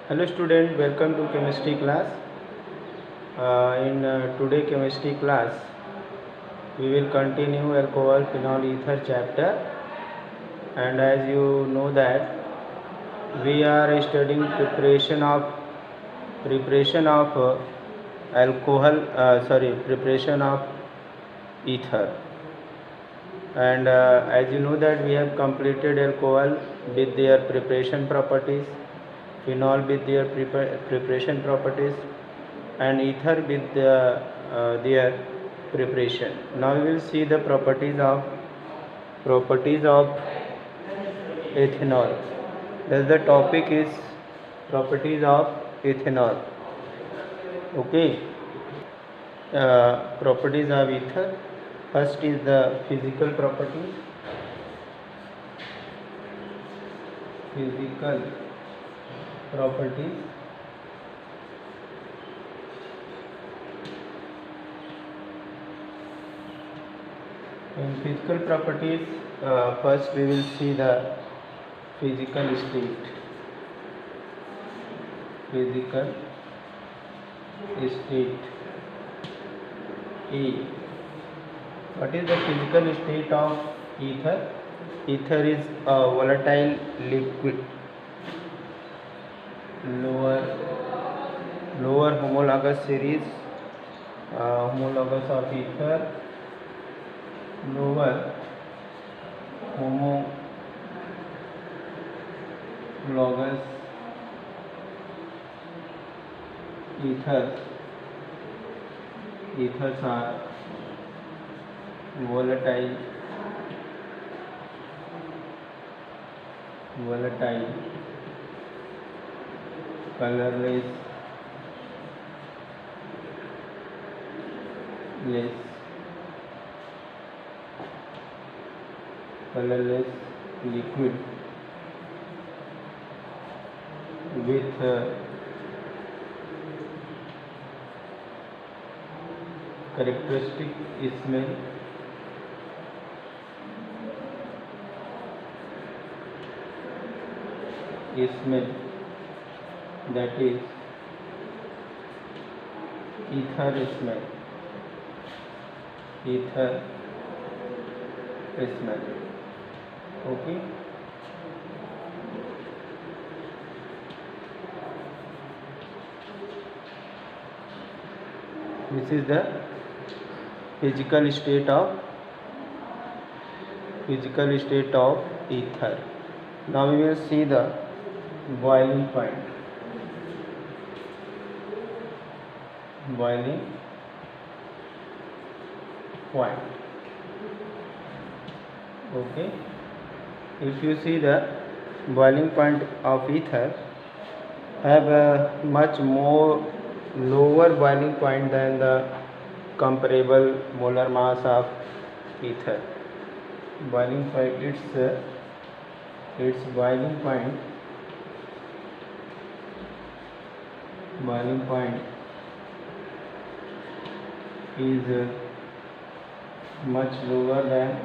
Hello student, welcome to chemistry class. In today chemistry class, we will continue alcohol phenol ether chapter, and as you know that we are studying preparation of preparation of ether, and as you know that we have completed alcohol with their preparation properties, phenol with their preparation properties, and ether with their preparation. Now we will see the properties of ethanol. Thus the topic is properties of ethanol. Okay. Properties of ether. First is the physical properties. Physical properties. In physical properties, first we will see the physical state. Physical state. E. What is the physical state of ether? Ether is a volatile liquid. Lower homologous series. Homologous of ether. Lower homologous ethers are volatile, colorless, liquid with characteristic smell, that is ether smell. Okay. This is the physical state of ether. Now we will see the boiling point. Okay. If you see the boiling point of ether have a much more lower boiling point than the comparable molar mass of ether. Boiling point, its boiling point is much lower than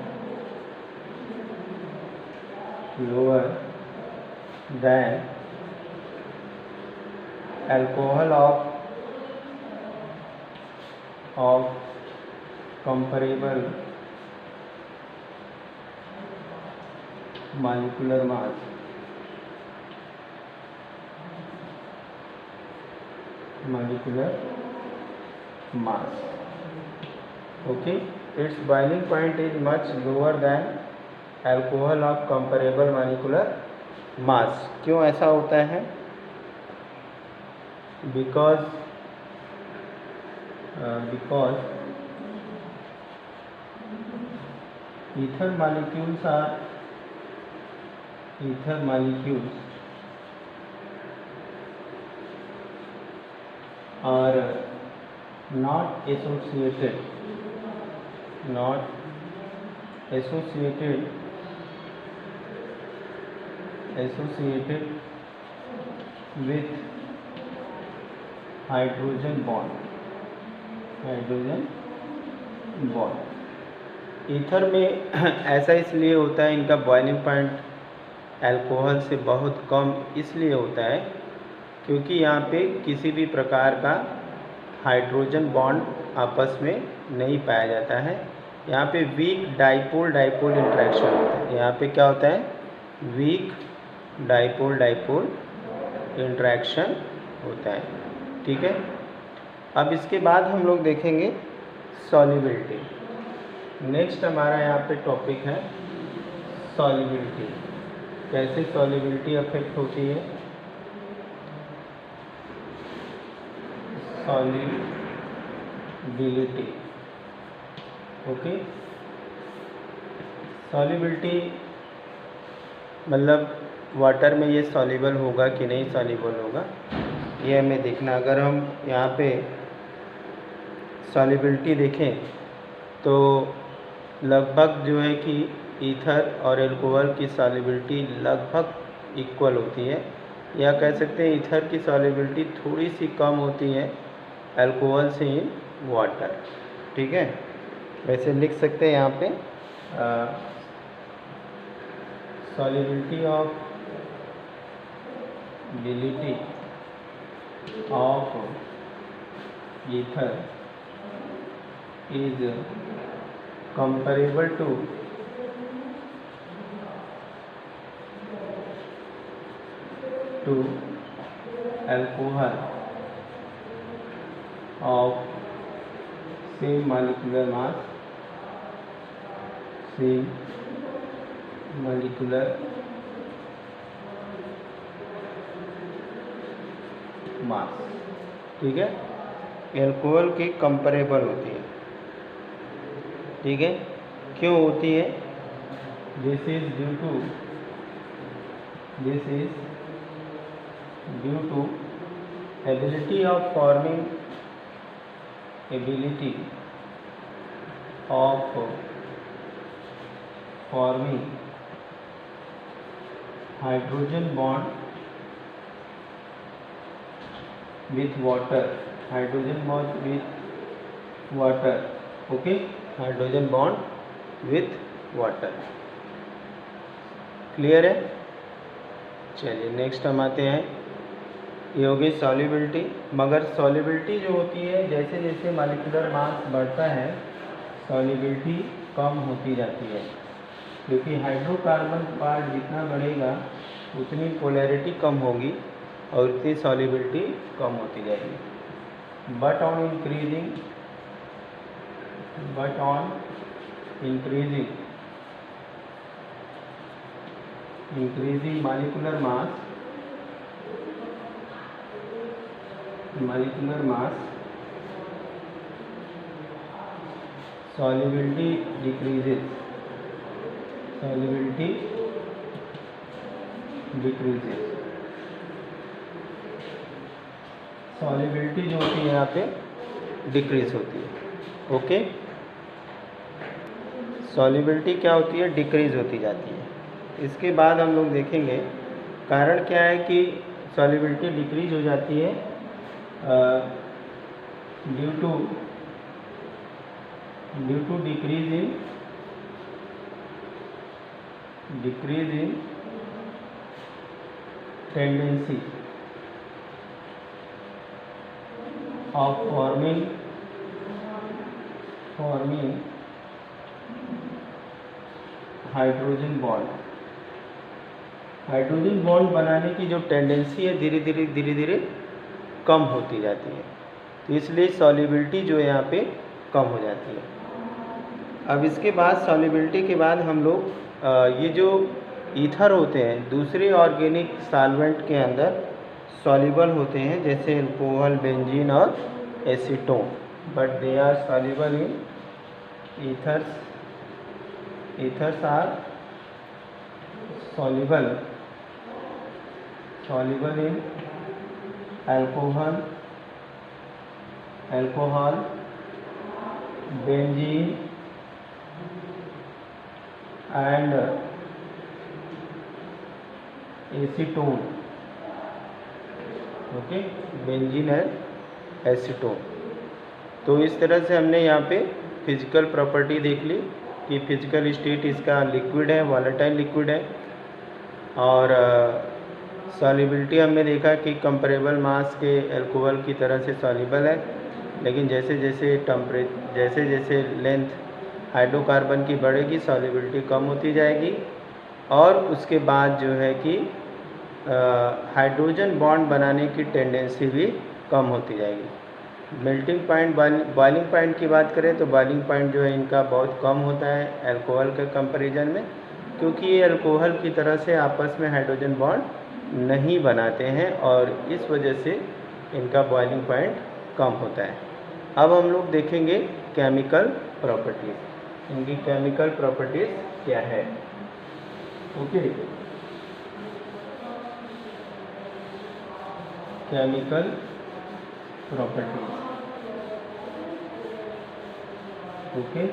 alcohol of comparable molecular mass. Okay, its boiling point is much lower than alcohol of comparable molecular mass. क्यों ऐसा होता है? Because ether molecules are not associated with hydrogen bond. Ether में ऐसा इसलिए होता है, इनका बॉइलिंग पॉइंट अल्कोहल से बहुत कम इसलिए होता है क्योंकि यहाँ पे किसी भी प्रकार का हाइड्रोजन बॉन्ड आपस में नहीं पाया जाता है। यहाँ पे वीक डाइपोल डाइपोल इंटरेक्शन होता है। यहाँ पे क्या होता है? वीक डाइपोल डाइपोल इंटरेक्शन होता है। ठीक है। अब इसके बाद हम लोग देखेंगे सॉल्युबिलिटी। नेक्स्ट हमारा यहाँ पे टॉपिक है सॉल्युबिलिटी। कैसे सॉल्युबिलिटी अफेक्ट होती है? सॉल्युबिलिटी। ओके, सॉल्युबिलिटी मतलब वाटर में ये सॉल्युबल होगा कि नहीं सॉल्युबल होगा, ये हमें देखना। अगर हम यहाँ पे सॉल्युबिलिटी देखें तो लगभग जो है कि ईथर और एल्कोहल की सॉल्युबिलिटी लगभग इक्वल होती है, या कह सकते हैं ईथर की सॉल्युबिलिटी थोड़ी सी कम होती है अल्कोहल से इन वाटर। ठीक है, वैसे लिख सकते हैं यहाँ पे solubility of ability of ether is comparable to alcohol of same molecular mass, same molecular मास। ठीक है, एल्कोहल के कंपेरेबल होती है। ठीक है, क्यों होती है? This is due to ability of forming hydrogen bond with water, hydrogen bond with water. Okay, hydrogen bond with water. Clear है? चलिए नेक्स्ट हम आते हैं, ये होगी सॉल्युबिलिटी। मगर सॉल्युबिलिटी जो होती है, जैसे जैसे मॉलिक्यूलर मास बढ़ता है सॉल्युबिलिटी कम होती जाती है, क्योंकि हाइड्रोकार्बन पार्ट जितना बढ़ेगा उतनी पोलैरिटी कम होगी और उतनी सॉल्युबिलिटी कम होती जाएगी। But on increasing molecular mass solubility decreases. Solubility जो होती है यहाँ पे डिक्रीज होती है। ओके, सॉल्युबिलिटी क्या होती है? डिक्रीज होती जाती है। इसके बाद हम लोग देखेंगे कारण क्या है कि सॉल्युबिलिटी डिक्रीज हो जाती है। Due to decrease in tendency of forming hydrogen bond. Hydrogen bond बनाने की जो टेंडेंसी है धीरे धीरे कम होती जाती है, तो इसलिए सॉल्युबिलिटी जो है यहाँ पे कम हो जाती है। अब इसके बाद सॉल्युबिलिटी के बाद हम लोग ये जो ईथर होते हैं दूसरे ऑर्गेनिक सॉल्वेंट के अंदर सॉल्युबल होते हैं, जैसे अल्कोहल, बेंजीन और acetone, but they are soluble in ethers are soluble in alcohol, benzene and acetone. Okay, benzene and acetone. तो इस तरह से हमने यहाँ पे फिजिकल प्रॉपर्टी देख ली कि फिजिकल स्टेट इसका लिक्विड है, वॉलेटाइल लिक्विड है, और सॉल्युबिलिटी हमने देखा कि कंपेरेबल मास के अल्कोहल की तरह से सॉल्युबल है, लेकिन जैसे जैसे लेंथ हाइड्रोकार्बन की बढ़ेगी सॉल्युबिलिटी कम होती जाएगी, और उसके बाद जो है कि हाइड्रोजन बॉन्ड बनाने की टेंडेंसी भी कम होती जाएगी। मेल्टिंग पॉइंट, बॉइलिंग पॉइंट की बात करें तो बॉइलिंग पॉइंट जो है इनका बहुत कम होता है अल्कोहल के कंपैरिजन में, क्योंकि ये अल्कोहल की तरह से आपस में हाइड्रोजन बॉन्ड नहीं बनाते हैं और इस वजह से इनका बॉइलिंग पॉइंट कम होता है। अब हम लोग देखेंगे केमिकल प्रॉपर्टीज़, इनकी केमिकल प्रॉपर्टीज़ क्या है। Okay, chemical properties. ओके,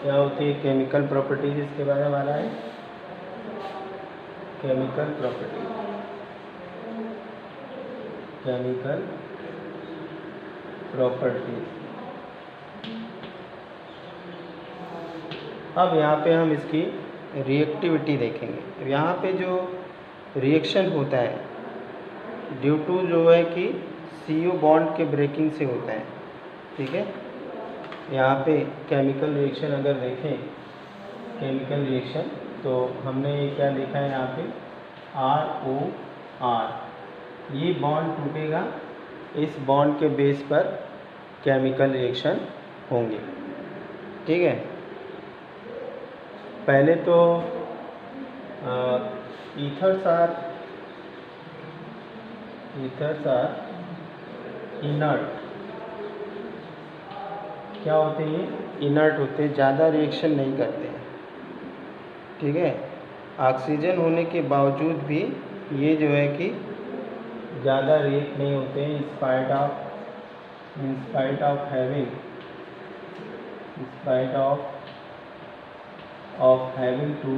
क्या होती है केमिकल प्रॉपर्टीज, इसके बारे में आ रहा है। Chemical properties, chemical properties. अब यहाँ पे हम इसकी रिएक्टिविटी देखेंगे। यहाँ पे जो रिएक्शन होता है ड्यू टू जो है कि CO बॉन्ड के ब्रेकिंग से होता है, ठीक है। यहाँ पे केमिकल रिएक्शन अगर देखें, केमिकल रिएक्शन, तो हमने ये क्या देखा है यहाँ पे ROR, ये बॉन्ड टूटेगा, इस बॉन्ड के बेस पर केमिकल रिएक्शन होंगे, ठीक है। पहले तो ईथर्स आर इनर्ट। क्या होते हैं, इनर्ट होते हैं, ज़्यादा रिएक्शन नहीं करते हैं, ठीक है। ऑक्सीजन होने के बावजूद भी ये जो है कि ज़्यादा रिएक्ट नहीं होते हैं, in spite of having two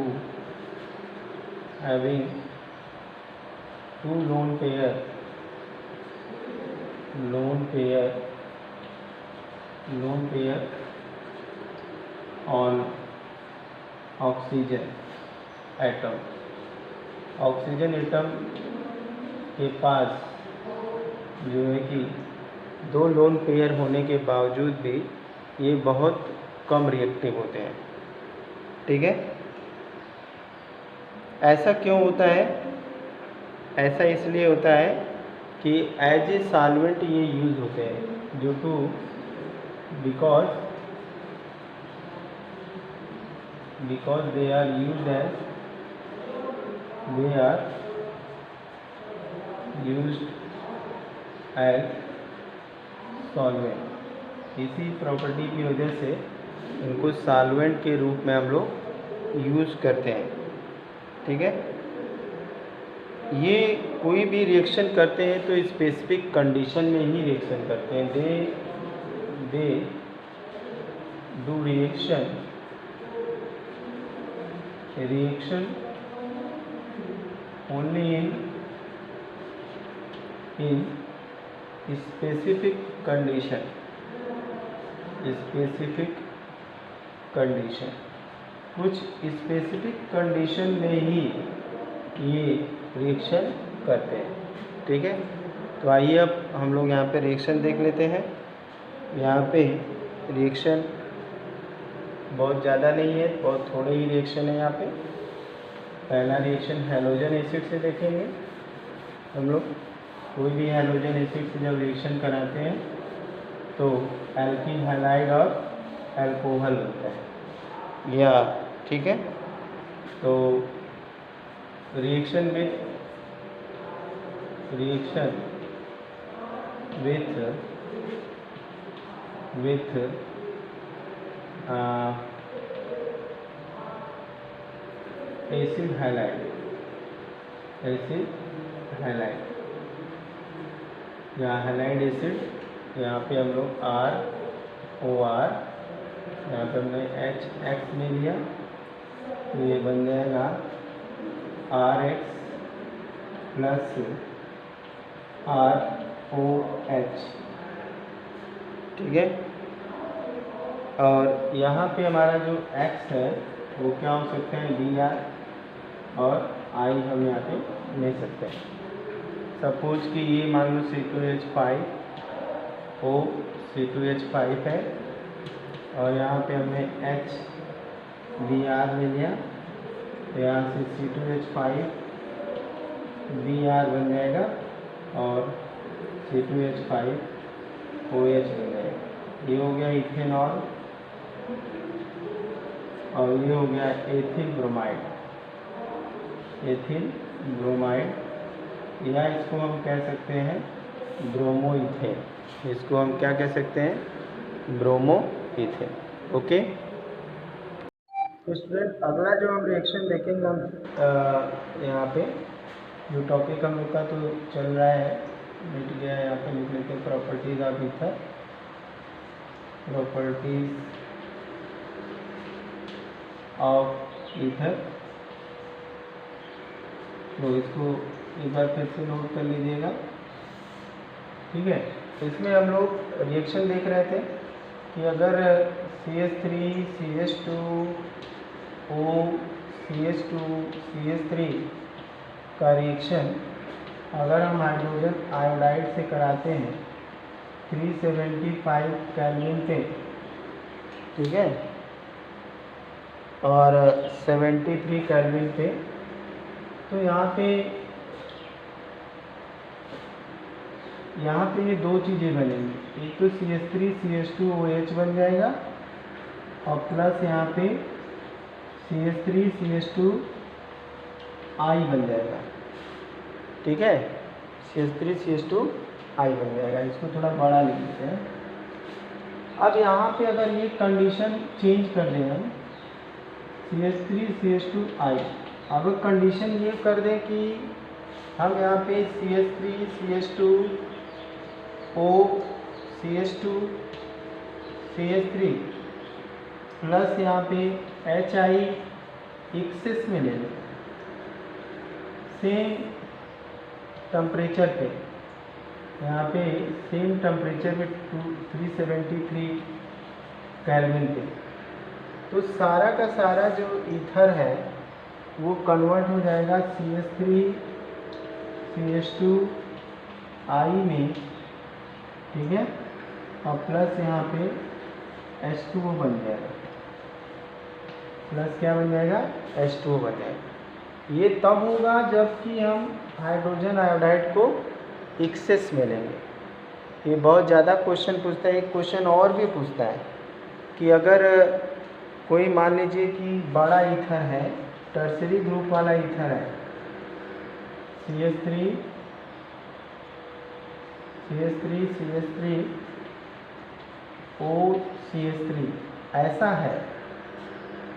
lone pair on oxygen atom. Oxygen atom के पास जो है कि 2 लोन पेयर होने के बावजूद भी ये बहुत कम रिएक्टिव होते हैं, ठीक है। ऐसा क्यों होता है? ऐसा इसलिए होता है कि एज ए सॉल्वेंट ये यूज़ होते हैं, due to because they are used as solvent. इसी प्रॉपर्टी की वजह से इनको सॉल्वेंट के रूप में हम लोग यूज़ करते हैं, ठीक है। ये कोई भी रिएक्शन करते हैं तो स्पेसिफिक कंडीशन में ही रिएक्शन करते हैं। They do reaction only in specific condition. कुछ स्पेसिफिक कंडीशन में ही ये रिएक्शन करते हैं, ठीक है। तो आइए अब हम लोग यहाँ पे रिएक्शन देख लेते हैं। यहाँ पे रिएक्शन बहुत ज़्यादा नहीं है, बहुत थोड़े ही रिएक्शन है यहाँ पे। पहला रिएक्शन हैलोजन एसिड से देखेंगे हम लोग। कोई भी हैलोजन एसिड से जब रिएक्शन कराते हैं तो एल्कीन हैलाइड और अल्कोहल होता है, या ठीक है। तो रिएक्शन विथ एसिड हैलाइड, या हैलाइड एसिड, यहाँ पे हम लोग ROR, यहाँ पे हमने HX में लिया तो ये बन जाएगा RX प्लस ROH, ठीक है। और यहाँ पे हमारा जो X है वो क्या हो सकता है, DR, और I हम यहाँ पे ले सकते हैं। सपोज कि ये मान लो C2H5 O C2H5 है और यहाँ पे हमने HBr ले लिया, तो यहाँ से C2H5 Br बन जाएगा और C2H5 OH बन जाएगा। ये हो गया इथेनॉल और ये हो गया एथिल ब्रोमाइड, एथिल ब्रोमाइड, या इसको हम कह सकते हैं ब्रोमो इथेन। इसको हम क्या कह सकते हैं? Bromo ethane. ओके, तो स्टूडेंट अगला जो हम रिएक्शन देखेंगे हम यहाँ पे जो टॉपिक हम लोग का तो चल रहा है, मिट गया है, यहाँ पे लिख लेते हैं properties of ether, properties of ether. तो इसको एक बार फिर से नोट कर लीजिएगा, ठीक है। तो इसमें हम लोग रिएक्शन देख रहे थे कि अगर CH3 CH2 O CH2 CH3 का रिएक्शन अगर हम हाइड्रोजन आयोडाइड से कराते हैं 375 केल्विन पे, ठीक है, और 73 केल्विन पे, तो यहाँ पे ये दो चीज़ें बनेंगी। एक तो CH3 CH2 OH बन जाएगा और प्लस यहाँ पे CH3 CH2 I बन जाएगा, ठीक है, CH3 CH2 I बन जाएगा। इसको थोड़ा बड़ा लिख लेते हैं। अब यहाँ पे अगर ये कंडीशन चेंज कर दें हम CH3 CH2 I, अब कंडीशन ये कर दें कि हम यहाँ पे CH3 CH2 O CH2 CH3 plus यहाँ पे HI एक्सेस में ले लें सेम टेम्परेचर पे, यहाँ पे सेम टेम्परेचर पे 373 केल्विन पे, तो सारा का सारा जो ईथर है वो कन्वर्ट हो जाएगा CH3 CH2 I में, ठीक है, और प्लस यहाँ पे H2O बन जाएगा, प्लस क्या बन जाएगा? H2O बन जाएगा। ये तब होगा जबकि हम हाइड्रोजन आयोडाइड को एक्सेस में लेंगे। ये बहुत ज़्यादा क्वेश्चन पूछता है। एक क्वेश्चन और भी पूछता है कि अगर कोई मान लीजिए कि बड़ा ईथर है, टर्सरी ग्रुप वाला ईथर है, CH3 O CH3 ऐसा है,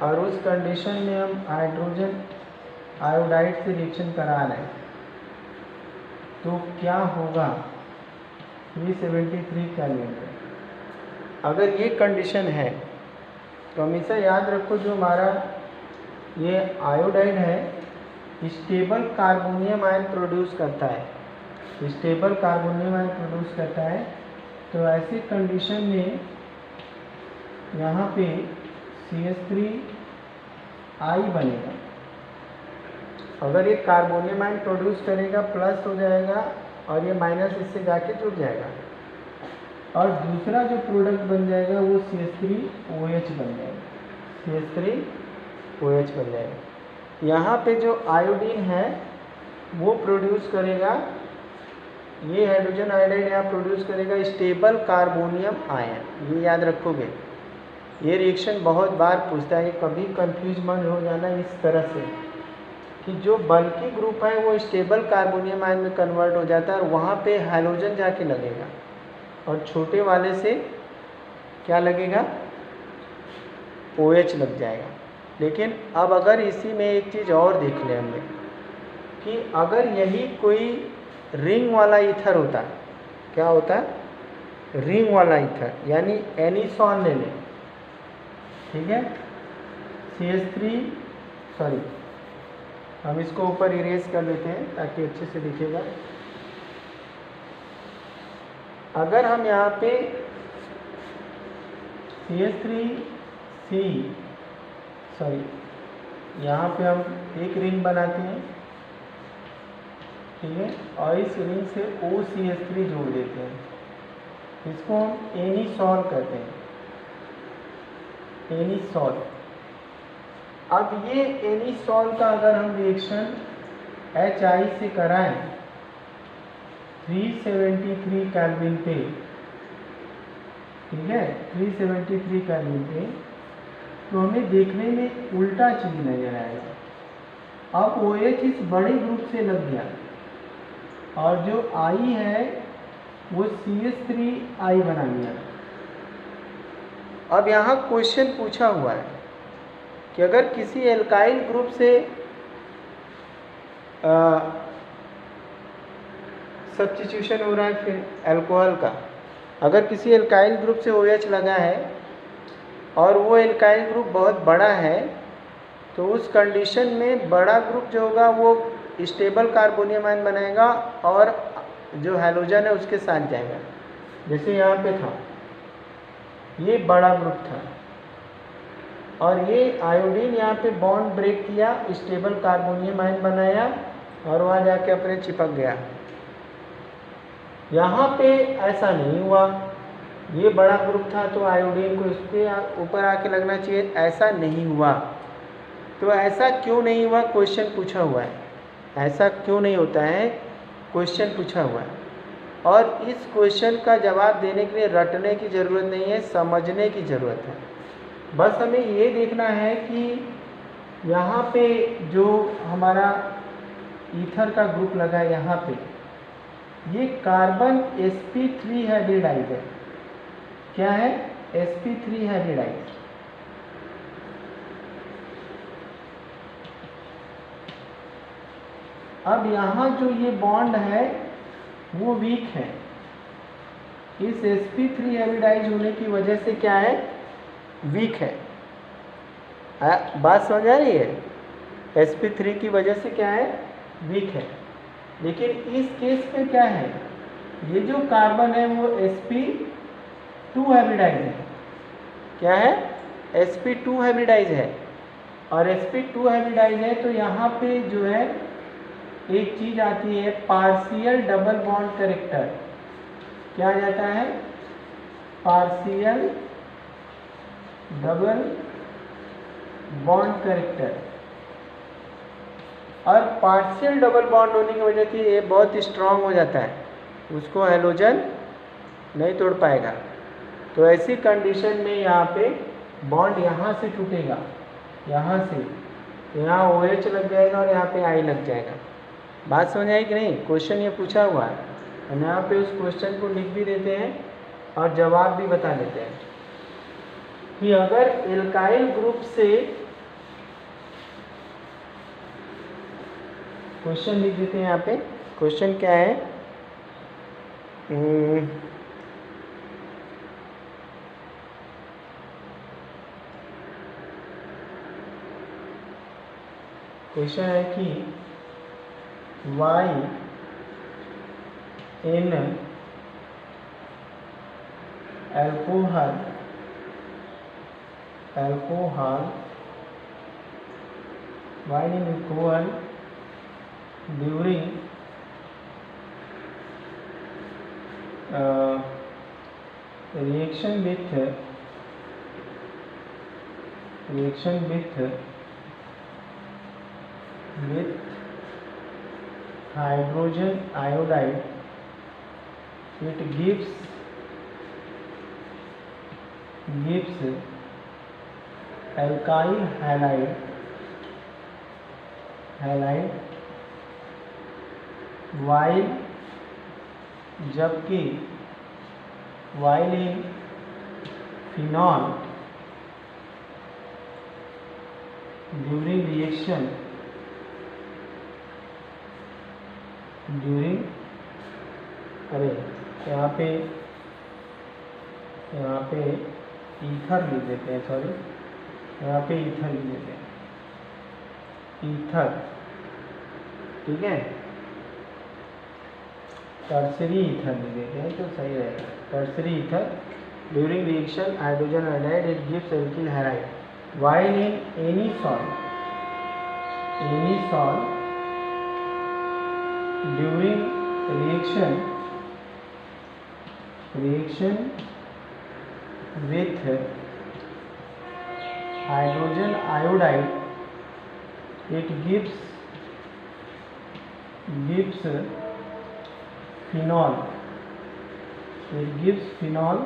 और उस कंडीशन में हम हाइड्रोजन आयोडाइड से रिएक्शन करा रहे हैं, तो क्या होगा 373 केल्विन पे। अगर ये कंडीशन है तो हमेशा याद रखो जो हमारा ये आयोडाइड है स्टेबल कार्बोनियम आयन प्रोड्यूस करता है, स्टेबल कार्बोनियम आयन प्रोड्यूस करता है। तो ऐसी कंडीशन में यहाँ पे CH3I बनेगा। अगर ये कार्बोनियम आयन प्रोड्यूस करेगा प्लस हो जाएगा और ये माइनस इससे जाके जुड़ जाएगा, और दूसरा जो प्रोडक्ट बन जाएगा वो CH3OH बन जाएगा, CH3OH बन जाएगा। यहाँ पे जो आयोडीन है वो प्रोड्यूस करेगा, ये हाइड्रोजन आयोडाइड यहाँ प्रोड्यूस करेगा स्टेबल कार्बोनियम आयन। ये याद रखोगे, ये रिएक्शन बहुत बार पूछता है, कभी कंफ्यूज मत हो जाना इस तरह से कि जो बल्की ग्रुप है वो स्टेबल कार्बोनियम आयन में कन्वर्ट हो जाता है और वहाँ पे हाइड्रोजन जाके लगेगा, और छोटे वाले से क्या लगेगा? OH लग जाएगा। लेकिन अब अगर इसी में एक चीज़ और देख लें हमने कि अगर यही कोई रिंग वाला ईथर होता, क्या होता? रिंग वाला ईथर, यानी एनिसॉन ले लें, ठीक है, हम इसको ऊपर इरेज कर लेते हैं ताकि अच्छे से दिखेगा। अगर हम यहाँ पे यहाँ पे हम एक रिंग बनाते हैं, ठीक है, और इस रिंग से OCH3 जोड़ देते हैं, इसको हम एनीसॉल कहते हैं, एनीसॉल। अब ये एनीसॉल का अगर हम रिएक्शन HI से कराएं 373 केल्विन पे, ठीक है, 373 केल्विन पे, तो हमें देखने में उल्टा चीज नजर आएगा। अब OH इस बड़े ग्रुप से लग गया और जो I है वो CH3I बना गया। अब यहाँ क्वेश्चन पूछा हुआ है कि अगर किसी एल्काइल ग्रुप से सब्स्टिट्यूशन हो रहा है फिर अल्कोहल का, अगर किसी एल्काइल ग्रुप से OH लगा है और वो एल्काइल ग्रुप बहुत बड़ा है, तो उस कंडीशन में बड़ा ग्रुप जो होगा वो स्टेबल कार्बोनियम आयन बनाएगा और जो हैलोजन है उसके साथ जाएगा। जैसे यहाँ पे था, ये बड़ा ग्रुप था और ये आयोडीन यहाँ पे बॉन्ड ब्रेक किया, स्टेबल कार्बोनियम आयन बनाया और वहाँ जाके अपने चिपक गया। यहाँ पे ऐसा नहीं हुआ, ये बड़ा ग्रुप था तो आयोडीन को इसके ऊपर आके लगना चाहिए, ऐसा नहीं हुआ। तो ऐसा क्यों नहीं हुआ, क्वेश्चन पूछा हुआ है। ऐसा क्यों नहीं होता है, क्वेश्चन पूछा हुआ है। और इस क्वेश्चन का जवाब देने के लिए रटने की ज़रूरत नहीं है, समझने की ज़रूरत है। बस हमें ये देखना है कि यहाँ पे जो हमारा ईथर का ग्रुप लगा है, यहाँ पे ये कार्बन sp3 हाइब्रिडाइज है। क्या है, sp3 हाइब्रिडाइज। अब यहाँ जो ये बॉन्ड है वो वीक है, इस sp3 हाइब्रिडाइज होने की वजह से क्या है, वीक है। बात समझ आ रही है, sp3 की वजह से क्या है, वीक है। लेकिन इस केस पे क्या है, ये जो कार्बन है वो sp2 हाइब्रिडाइज है। क्या है, sp2 हाइब्रिडाइज है। और sp2 हाइब्रिडाइज है तो यहाँ पे जो है एक चीज आती है, पार्शियल डबल बॉन्ड कैरेक्टर। क्या आ जाता है, पार्शियल डबल बॉन्ड कैरेक्टर। और पार्शियल डबल बॉन्ड होने की वजह से ये बहुत स्ट्रांग हो जाता है, उसको हैलोजन नहीं तोड़ पाएगा। तो ऐसी कंडीशन में यहाँ पे बॉन्ड यहाँ से टूटेगा, यहाँ से, यहाँ OH लग जाएगा और यहाँ पे I लग जाएगा। बात समझ आई कि नहीं, क्वेश्चन ये पूछा हुआ है, हम यहाँ पे उस क्वेश्चन को लिख भी देते हैं और जवाब भी बता देते हैं कि अगर एल्काइल ग्रुप से, क्वेश्चन लिख देते हैं यहाँ पे। क्वेश्चन क्या है, क्वेश्चन है कि Y in alcohol Y in alcohol during reaction with hydrogen iodide, it gives alkyl halide while जबकि while in phenol during reaction अरे यहाँ पे ईथर लिख देते हैं, सॉरी, यहाँ पे ईथर लिख देते हैं, ईथर, ठीक है, टर्सरी ईथर लिख देते हैं तो सही रहेगा। Tertiary ether during reaction hydrogen iodide it gives alkyl halide while in any salt during reaction with hydrogen iodide, it gives phenol. It gives phenol.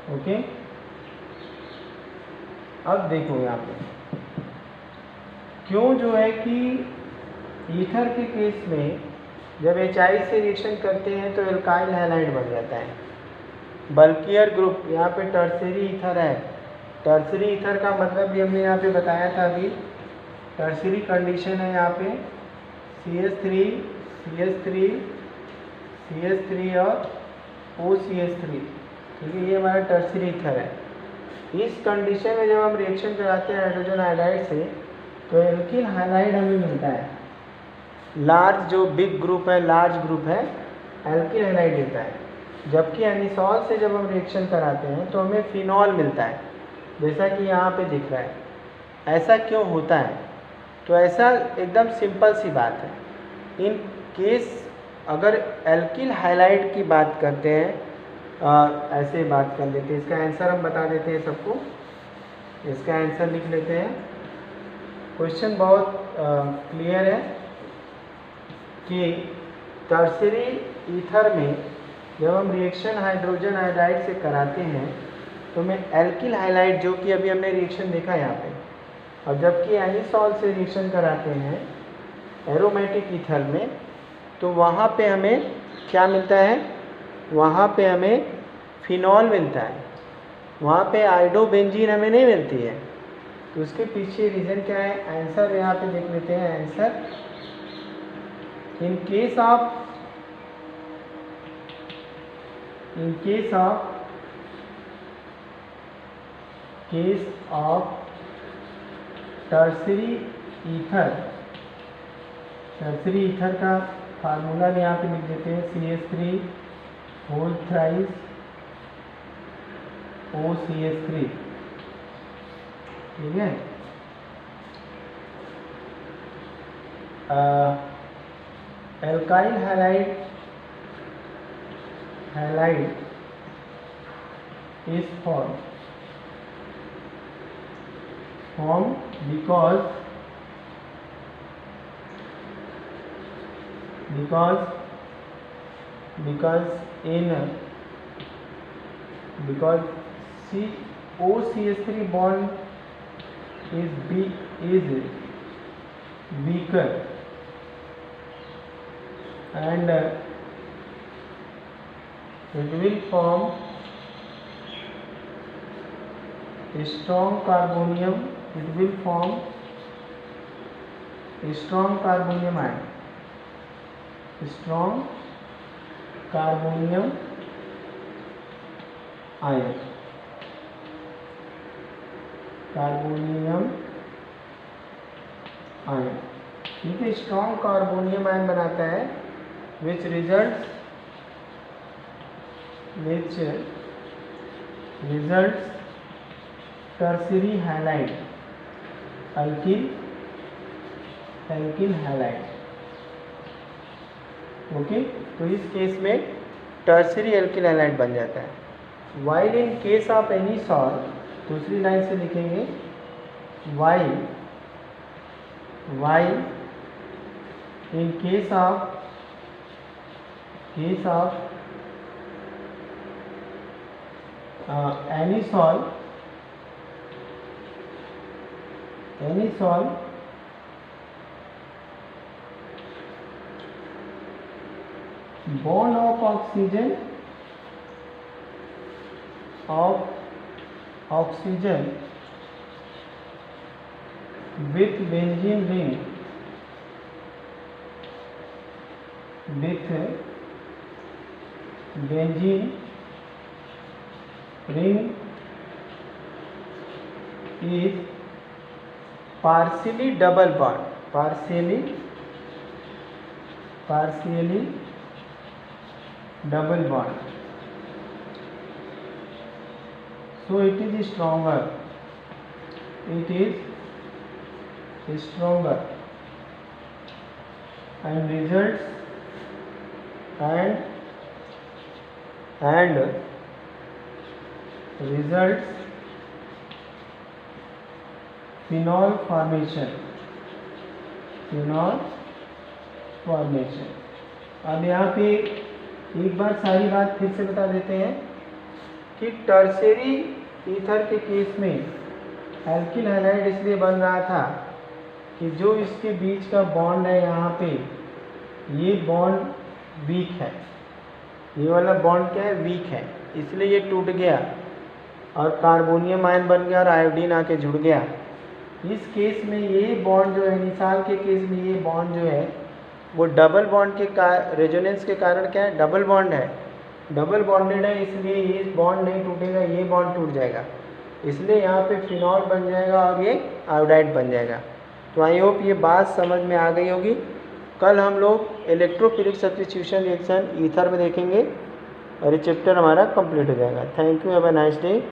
Okay, अब देखो यहाँ पे क्यों जो है कि ईथर के केस में जब HI से रिएक्शन करते हैं तो एल्काइल हैलाइड बन जाता है। बल्कियर ग्रुप, यहाँ पे टर्सरी ईथर है। टर्सरी ईथर का मतलब भी हमने यहाँ पे बताया था अभी। टर्सरी कंडीशन है यहाँ पे CH3 और OCH3, ठीक है, ये हमारा टर्सरी ईथर है। इस कंडीशन में जब हम रिएक्शन कराते हैं हाइड्रोजन आयोडाइड से तो एल्किल हाइलाइड हमें मिलता है। लार्ज जो बिग ग्रुप है, लार्ज ग्रुप है, एल्किल हाइलाइड देता है। जबकि एनिसॉल से जब हम रिएक्शन कराते हैं तो हमें फिनॉल मिलता है, जैसा कि यहाँ पे दिख रहा है। ऐसा क्यों होता है? तो ऐसा एकदम सिंपल सी बात है। इन केस अगर एल्किल हाइलाइड की बात करते हैं, ऐसे बात कर लेते हैं, इसका आंसर हम बता देते हैं सबको। इसका आंसर लिख लेते हैं। क्वेश्चन बहुत क्लियर है कि टर्सरी ईथर में जब हम रिएक्शन हाइड्रोजन आयोडाइड से कराते हैं तो हमें एल्किल हाइलाइड, जो कि अभी हमने रिएक्शन देखा यहाँ पे, और जबकि एनिसॉल से रिएक्शन कराते हैं एरोमेटिक ईथर में तो वहाँ पे हमें क्या मिलता है? वहाँ पे हमें फिनॉल मिलता है, वहाँ पे आइडोबेंजीन हमें नहीं मिलती है। तो उसके पीछे रीज़न क्या है? आंसर यहाँ पे देख लेते हैं। Answer, in case of tertiary ether का फार्मूला भी यहाँ पे लिख देते हैं CH3 होल थ्राइस OCH3, ठीक है। Alkyl halide is formed because OCH3 bond is weaker and it will form strong carbonium. It will form strong carbonium ion. Strong carbonium ion. ठीक है, स्ट्रॉन्ग कार्बोनियम आयन बनाता है which results tertiary halide, alkyl halide. Okay, तो इस case में tertiary alkyl halide बन जाता है। While in case of anisole, दूसरी लाइन से लिखेंगे, while in case of anisole bond of oxygen with benzene ring is partially double bond, partially double bond, so it is stronger, and results phenol formation. अब यहाँ पे एक बार सारी बात फिर से बता देते हैं कि टर्शियरी ईथर के केस में एल्किल हैलाइड इसलिए बन रहा था कि जो इसके बीच का बॉन्ड है यहाँ पे, ये बॉन्ड वीक है, ये वाला बॉन्ड क्या है, वीक है, इसलिए ये टूट गया और कार्बोनियम आयन बन गया और आयोडीन आके जुड़ गया। इस केस में ये बॉन्ड जो है, निसाल के केस में ये बॉन्ड जो है वो डबल बॉन्ड के रेजोनेंस के कारण क्या है, डबल बॉन्ड है, डबल बॉन्डेड है, इसलिए ये बॉन्ड नहीं टूटेगा, ये बॉन्ड टूट जाएगा, इसलिए यहाँ पे फिनॉल बन जाएगा और ये आयोडाइड बन जाएगा। तो आई होप ये बात समझ में आ गई होगी। कल हम लोग इलेक्ट्रोफिलिक सब्स्टिट्यूशन रिएक्शन ईथर में देखेंगे और ये चैप्टर हमारा कंप्लीट हो जाएगा। Thank you, have a nice day.